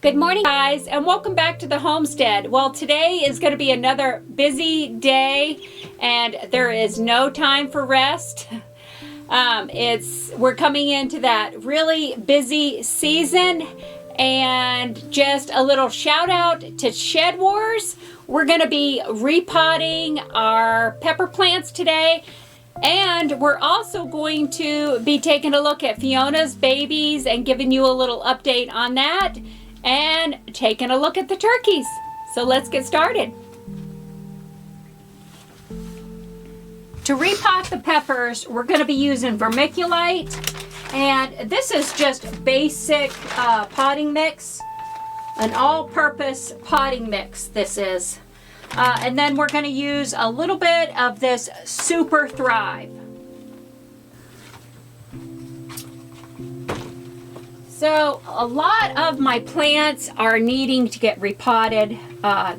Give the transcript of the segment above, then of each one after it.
Good morning, guys, and welcome back to the homestead. Well, today is going to be another busy day, and there is no time for rest. We're coming into that really busy season, and just a little shout out to Shed Wars. We're going to be repotting our pepper plants today, and we're also going to be taking a look at Fiona's babies and giving you a little update on that, and taking a look at the turkeys. So let's get started. To repot the peppers, we're going to be using vermiculite, and this is just basic potting mix, an all-purpose potting mix this is. And then we're going to use a little bit of this Super Thrive. So a lot of my plants are needing to get repotted.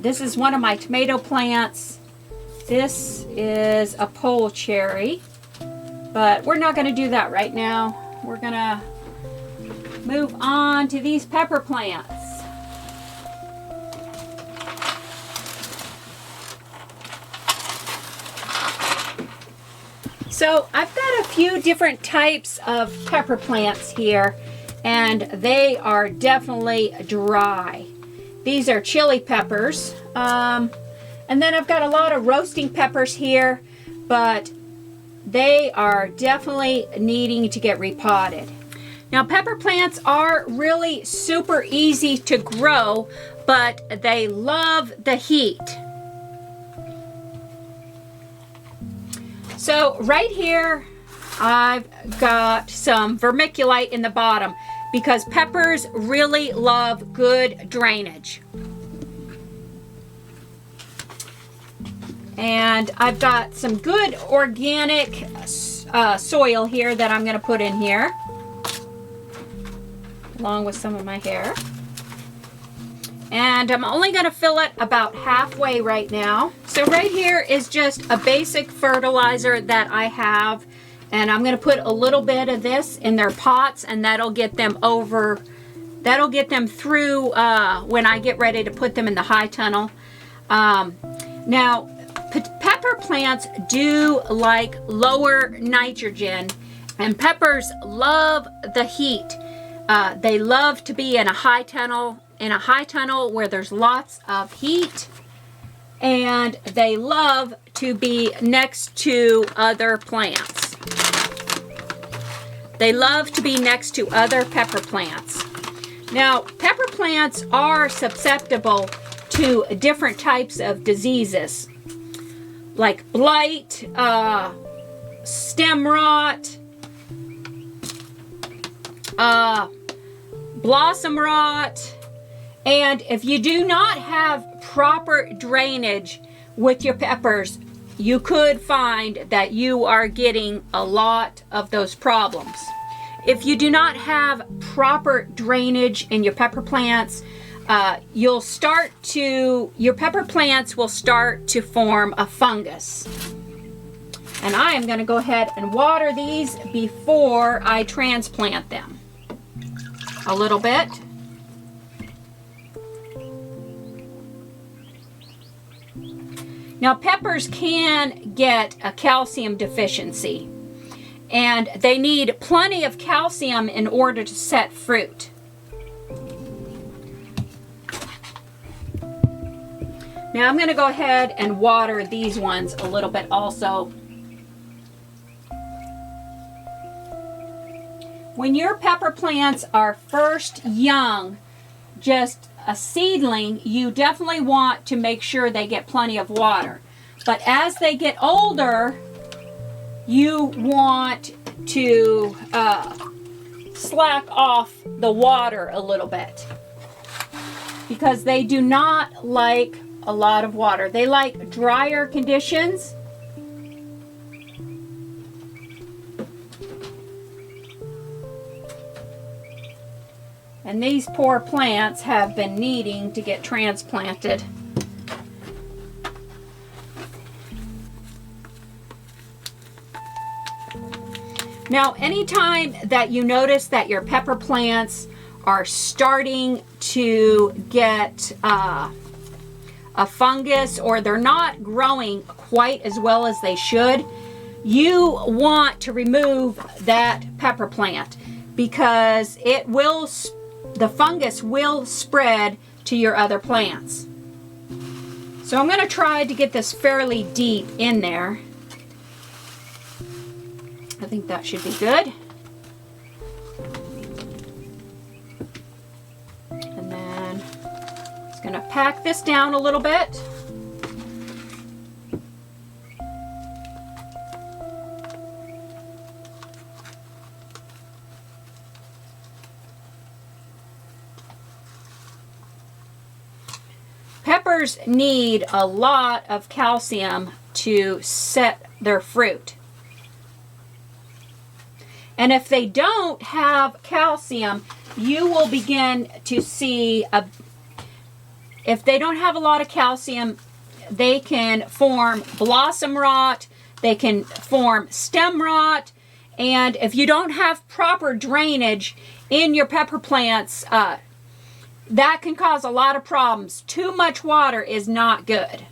This is one of my tomato plants. This is a pole cherry, but we're not going to do that right now. We're going to move on to these pepper plants. So I've got a few different types of pepper plants here, and they are definitely dry. These are chili peppers. And then I've got a lot of roasting peppers here, but they are definitely needing to get repotted. Now, pepper plants are really super easy to grow, but they love the heat. So right here, I've got some vermiculite in the bottom because peppers really love good drainage. And I've got some good organic soil here that I'm going to put in here, along with some of my hair. And I'm only going to fill it about halfway right now. So right here is just a basic fertilizer that I have. And I'm going to put a little bit of this in their pots, and that'll get them through when I get ready to put them in the high tunnel. Now, pepper plants do like lower nitrogen, and peppers love the heat. They love to be in a high tunnel where there's lots of heat, and they love to be next to other plants. They love to be next to other pepper plants. Now, pepper plants are susceptible to different types of diseases, like blight, stem rot, blossom rot. And if you do not have proper drainage with your peppers, you could find that you are getting a lot of those problems. If you do not have proper drainage in your pepper plants, your pepper plants will start to form a fungus. And I am going to go ahead and water these before I transplant them. A little bit. Now, peppers can get a calcium deficiency, and they need plenty of calcium in order to set fruit. Now I'm going to go ahead and water these ones a little bit also. When your pepper plants are first young, just a seedling, you definitely want to make sure they get plenty of water. But as they get older, you want to slack off the water a little bit, because they do not like a lot of water. They like drier conditions. And these poor plants have been needing to get transplanted. Now, anytime that you notice that your pepper plants are starting to get a fungus, or they're not growing quite as well as they should, you want to remove that pepper plant, because the fungus will spread to your other plants. So I'm going to try to get this fairly deep in there. I think that should be good. And then just going to pack this down a little bit. Peppers need a lot of calcium to set their fruit. And if they don't have calcium, you will begin to see, if they don't have a lot of calcium, they can form blossom rot, they can form stem rot, and if you don't have proper drainage in your pepper plants, that can cause a lot of problems. Too much water is not good.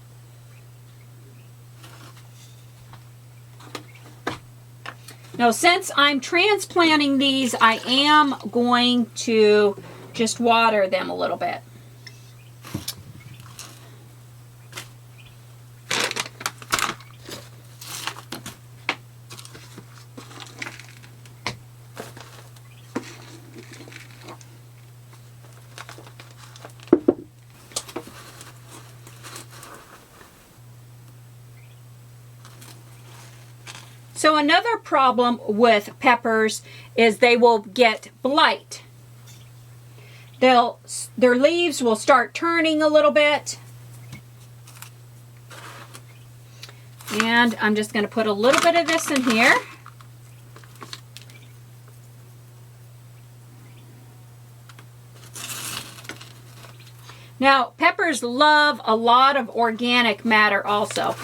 Now, since I'm transplanting these, I am going to just water them a little bit. So another problem with peppers is they will get blight. Their leaves will start turning a little bit. And I'm just going to put a little bit of this in here. Now, peppers love a lot of organic matter also.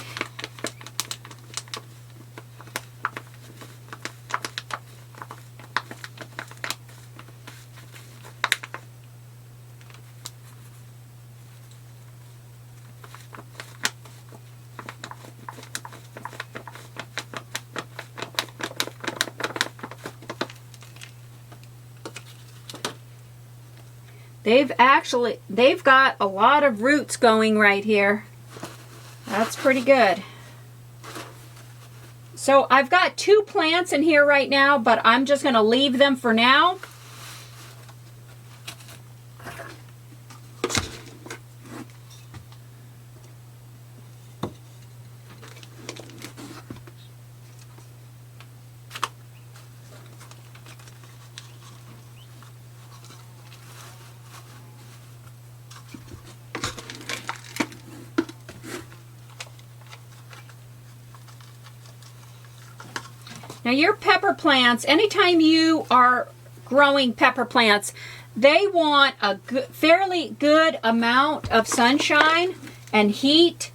They've got a lot of roots going right here. That's pretty good. So I've got 2 plants in here right now, but I'm just going to leave them for now. Now your pepper plants, anytime you are growing pepper plants, they want a fairly good amount of sunshine and heat.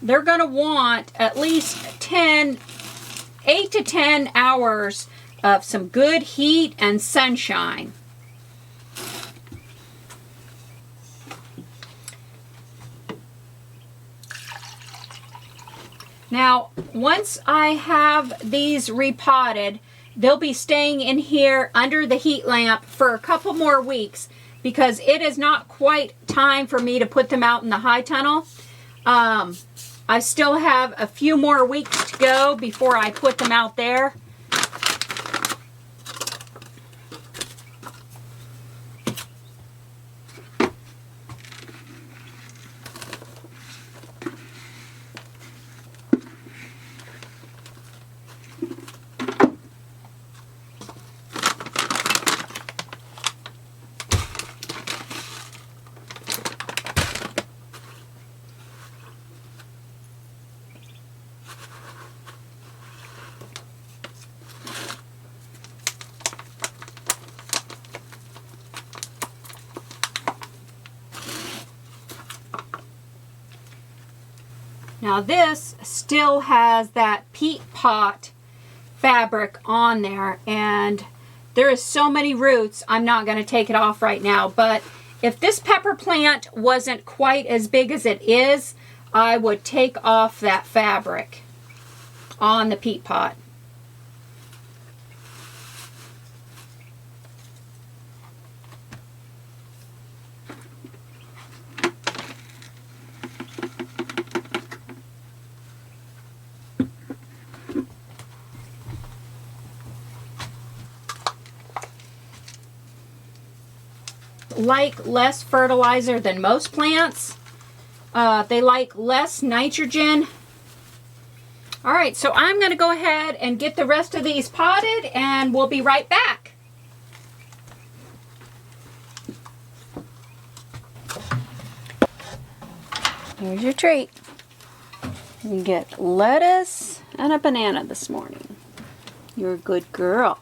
They're going to want at least 8 to 10 hours of some good heat and sunshine. Now, once I have these repotted, they'll be staying in here under the heat lamp for a couple more weeks, because it is not quite time for me to put them out in the high tunnel. I still have a few more weeks to go before I put them out there. Now this still has that peat pot fabric on there, and there is so many roots, I'm not going to take it off right now. But if this pepper plant wasn't quite as big as it is, I would take off that fabric on the peat pot. Like less fertilizer than most plants. They like less nitrogen. All right, so I'm going to go ahead and get the rest of these potted, and we'll be right back. Here's your treat. You get lettuce and a banana this morning. You're a good girl.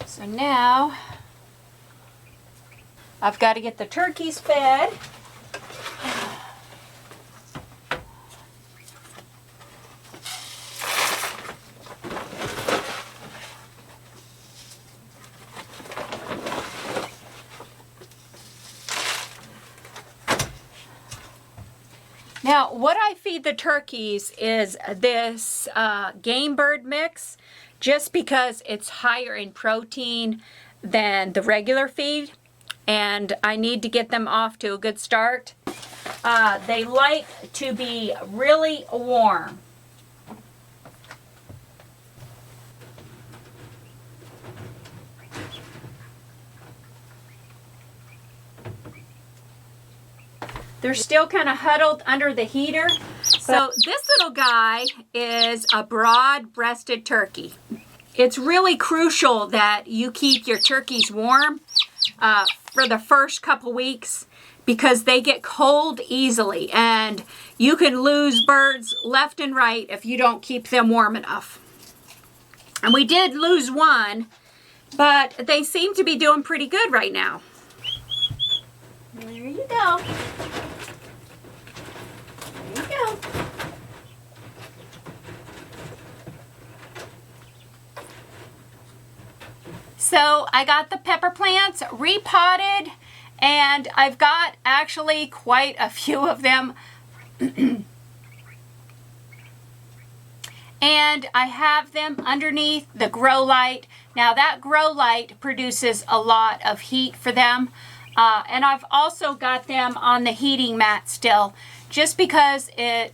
So now I've got to get the turkeys fed. Now, what I feed the turkeys is this game bird mix, just because it's higher in protein than the regular feed, and I need to get them off to a good start. They like to be really warm. They're still kind of huddled under the heater. So this little guy is a broad-breasted turkey. It's really crucial that you keep your turkeys warm for the first couple weeks, because they get cold easily, and you can lose birds left and right if you don't keep them warm enough. And we did lose one, but they seem to be doing pretty good right now. There you go. There you go. So I got the pepper plants repotted, and I've got actually quite a few of them. And I have them underneath the grow light. Now that grow light produces a lot of heat for them. And I've also got them on the heating mat still, just because it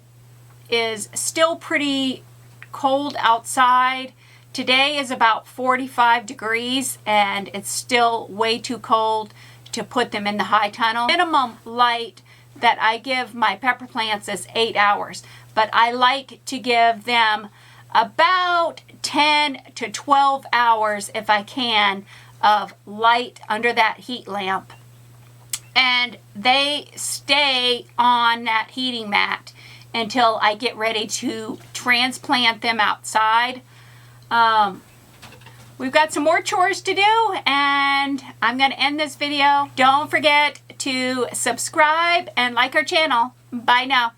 is still pretty cold outside. Today is about 45 degrees, and it's still way too cold to put them in the high tunnel. Minimum light that I give my pepper plants is 8 hours, but I like to give them about 10 to 12 hours, if I can, of light under that heat lamp. And they stay on that heating mat until I get ready to transplant them outside. we've got some more chores to do, and I'm going to end this video. Don't forget to subscribe and like our channel. Bye now.